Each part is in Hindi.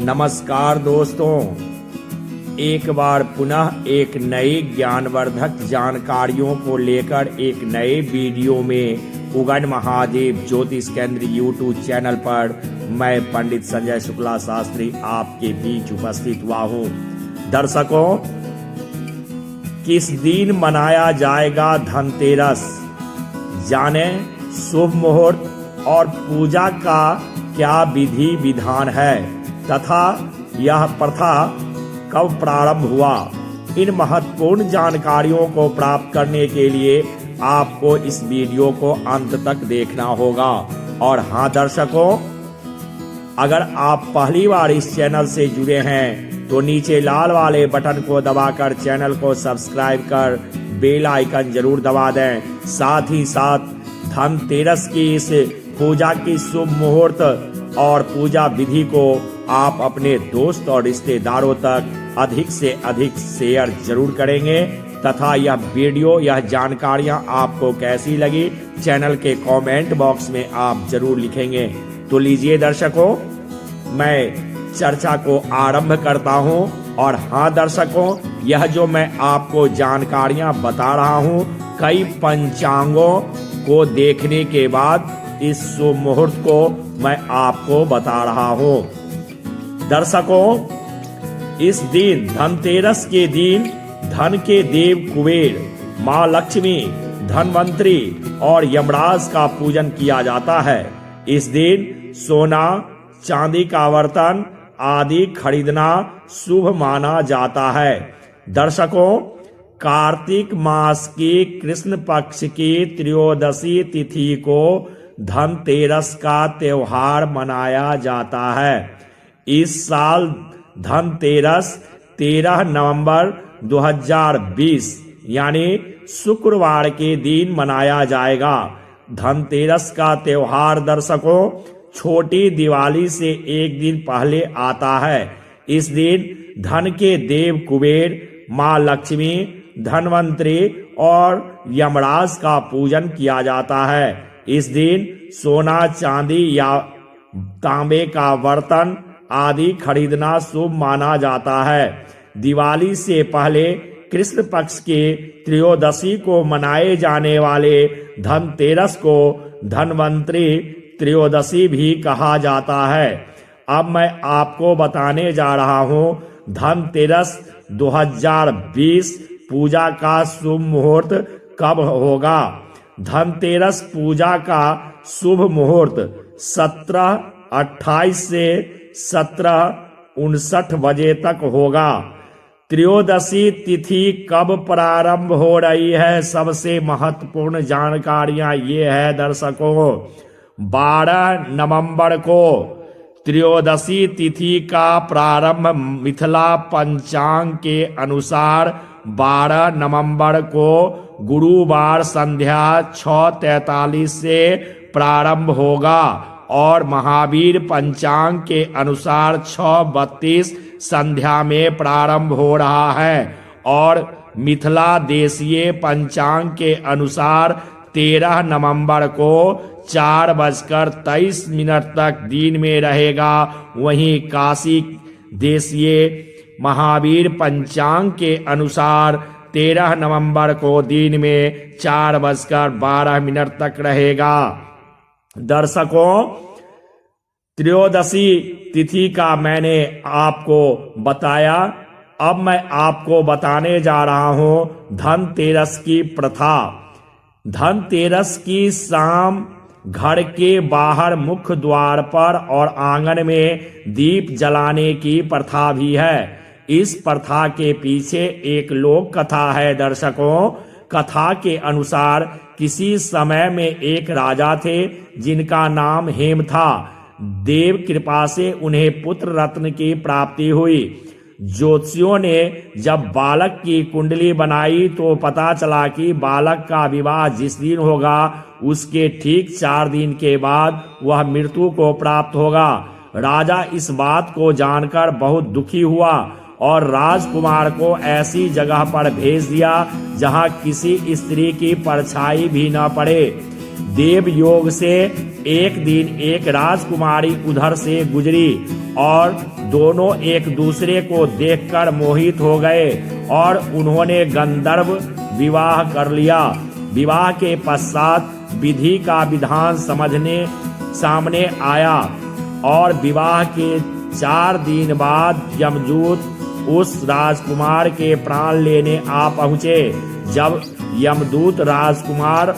नमस्कार दोस्तों, एक बार पुनः एक नई ज्ञानवर्धक जानकारियों को लेकर एक नए वीडियो में उगन महादेव ज्योतिष केंद्र यूट्यूब चैनल पर मैं पंडित संजय शुक्ला शास्त्री आपके बीच उपस्थित हुआ हूँ। दर्शकों, किस दिन मनाया जाएगा धनतेरस, जाने शुभ मुहूर्त और पूजा का क्या विधि विधान है तथा यह प्रथा कब प्रारंभ हुआ। इन महत्वपूर्ण जानकारियों को प्राप्त करने के लिए आपको इस वीडियो को अंत तक देखना होगा। और हाँ दर्शकों, अगर आप पहली बार इस चैनल से जुड़े हैं तो नीचे लाल वाले बटन को दबाकर चैनल को सब्सक्राइब कर बेल आइकन जरूर दबा दें। साथ ही साथ धनतेरस की इस पूजा की शुभ मुहूर्त और पूजा विधि को आप अपने दोस्त और रिश्तेदारों तक अधिक से अधिक शेयर जरूर करेंगे तथा यह वीडियो, यह जानकारियां आपको कैसी लगी चैनल के कमेंट बॉक्स में आप जरूर लिखेंगे। तो लीजिए दर्शकों, मैं चर्चा को आरंभ करता हूं। और हाँ दर्शकों, यह जो मैं आपको जानकारियां बता रहा हूं, कई पंचांगों को देखने के बाद इस शुभ मुहूर्त को मैं आपको बता रहा हूं। दर्शकों, इस दिन धनतेरस के दिन धन के देव कुबेर, माँ लक्ष्मी, धनवंतरी और यमराज का पूजन किया जाता है। इस दिन सोना, चांदी का बर्तन आदि खरीदना शुभ माना जाता है। दर्शकों, कार्तिक मास की कृष्ण पक्ष की त्रयोदशी तिथि को धनतेरस का त्योहार मनाया जाता है। इस साल धनतेरस 13 नवंबर 2020 यानी शुक्रवार के दिन मनाया जाएगा। धनतेरस का त्योहार दर्शकों छोटी दिवाली से एक दिन पहले आता है। इस दिन धन के देव कुबेर, माँ लक्ष्मी, धनवंतरी और यमराज का पूजन किया जाता है। इस दिन सोना, चांदी या तांबे का बर्तन आदि खरीदना शुभ माना जाता है। दिवाली से पहले कृष्ण पक्ष के त्रयोदशी को मनाए जाने वाले धनतेरस को धनवंतरी त्रयोदशी भी कहा जाता है। अब मैं आपको बताने जा रहा हूँ धनतेरस 2020 पूजा का शुभ मुहूर्त कब होगा। धनतेरस पूजा का शुभ मुहूर्त 17:28 से 17:59 बजे तक होगा। त्रयोदशी तिथि कब प्रारंभ हो रही है, सबसे महत्वपूर्ण जानकारियां ये है दर्शकों। 12 नवंबर को त्रयोदशी तिथि का प्रारंभ मिथिला पंचांग के अनुसार 12 नवंबर को गुरुवार संध्या 6:43 से प्रारंभ होगा और महावीर पंचांग के अनुसार 6:32 संध्या में प्रारंभ हो रहा है और मिथिला देशीय पंचांग के अनुसार 13 नवंबर को 4:23 तक दिन में रहेगा। वहीं काशी देशीय महावीर पंचांग के अनुसार 13 नवंबर को दिन में 4:12 तक रहेगा। दर्शकों, त्रयोदशी तिथि का मैंने आपको बताया। अब मैं आपको बताने जा रहा हूं धनतेरस की प्रथा। धनतेरस की शाम घर के बाहर मुख्य द्वार पर और आंगन में दीप जलाने की प्रथा भी है। इस प्रथा के पीछे एक लोक कथा है दर्शकों। कथा के अनुसार किसी समय में एक राजा थे जिनका नाम हेम था। देव कृपा से उन्हें पुत्र रत्न की प्राप्ति हुई। ज्योतिषियों ने जब बालक की कुंडली बनाई तो पता चला कि बालक का विवाह जिस दिन होगा उसके ठीक 4 दिन के बाद वह मृत्यु को प्राप्त होगा। राजा इस बात को जानकर बहुत दुखी हुआ और राजकुमार को ऐसी जगह पर भेज दिया जहां किसी स्त्री की परछाई भी न पड़े। देव योग से एक दिन एक राजकुमारी उधर से गुजरी और दोनों एक दूसरे को देखकर मोहित हो गए और उन्होंने गंधर्व विवाह कर लिया। विवाह के पश्चात विधि का विधान सामने आया और विवाह के 4 दिन बाद यमदूत उस राजकुमार के प्राण लेने आ पहुंचे। जब यमदूत राजकुमार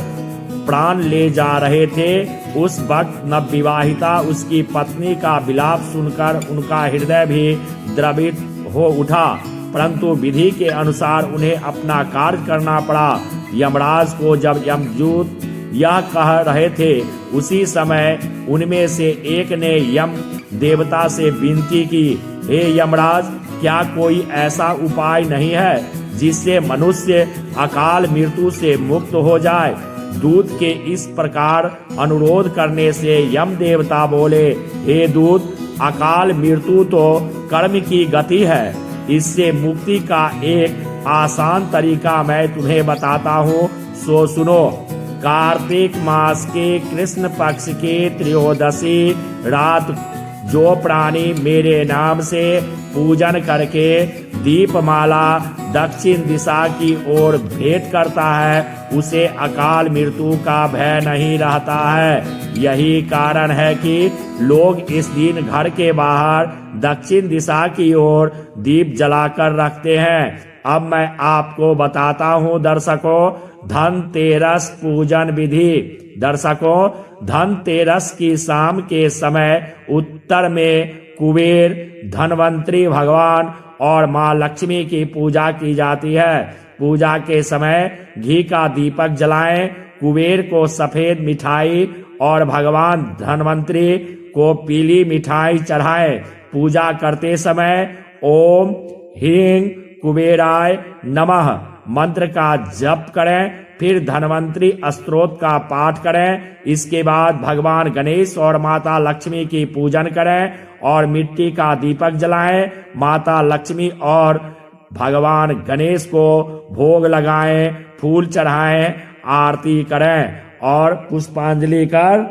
प्राण ले जा रहे थे, उस वक्त नवविवाहिता उसकी पत्नी का विलाप सुनकर उनका हृदय भी द्रवित हो उठा, परंतु विधि के अनुसार उन्हें अपना कार्य करना पड़ा। यमराज को जब यमदूत यह कह रहे थे, उसी समय उनमें से एक ने यम देवता से विनती की, हे यमराज, क्या कोई ऐसा उपाय नहीं है जिससे मनुष्य अकाल मृत्यु से मुक्त हो जाए? दूत के इस प्रकार अनुरोध करने से यम देवता बोले, हे दूत, अकाल मृत्यु तो कर्म की गति है। इससे मुक्ति का एक आसान तरीका मैं तुम्हें बताता हूँ, सो सुनो। कार्तिक मास के कृष्ण पक्ष के त्रयोदशी रात जो प्राणी मेरे नाम से पूजन करके दीपमाला दक्षिण दिशा की ओर भेंट करता है, उसे अकाल मृत्यु का भय नहीं रहता है। यही कारण है कि लोग इस दिन घर के बाहर दक्षिण दिशा की ओर दीप जलाकर रखते हैं। अब मैं आपको बताता हूँ दर्शकों, धनतेरस पूजन विधि। दर्शकों, धनतेरस की शाम के समय उत्तर में कुबेर, धनवंतरी भगवान और माँ लक्ष्मी की पूजा की जाती है। पूजा के समय घी का दीपक जलाएं, कुबेर को सफेद मिठाई और भगवान धनवंतरी को पीली मिठाई चढ़ाएं। पूजा करते समय ओम ह्रीं कुबेराय नमः मंत्र का जप करें, फिर धनवंतरी स्तोत्र का पाठ करें। इसके बाद भगवान गणेश और माता लक्ष्मी की पूजन करें और मिट्टी का दीपक जलाएं। माता लक्ष्मी और भगवान गणेश को भोग लगाएं, फूल चढ़ाएं, आरती करें और पुष्पांजलि कर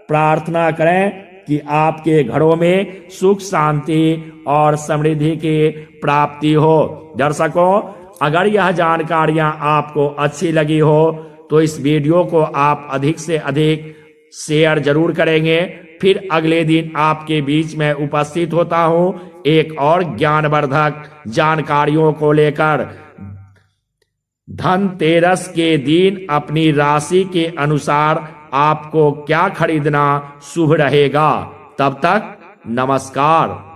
प्रार्थना करें कि आपके घरों में सुख शांति और समृद्धि की प्राप्ति हो। दर्शकों, अगर यह जानकारियां आपको अच्छी लगी हो तो इस वीडियो को आप अधिक से अधिक शेयर जरूर करेंगे। फिर अगले दिन आपके बीच में उपस्थित होता हूं एक और ज्ञानवर्धक जानकारियों को लेकर। धनतेरस के दिन अपनी राशि के अनुसार आपको क्या खरीदना शुभ रहेगा। तब तक नमस्कार।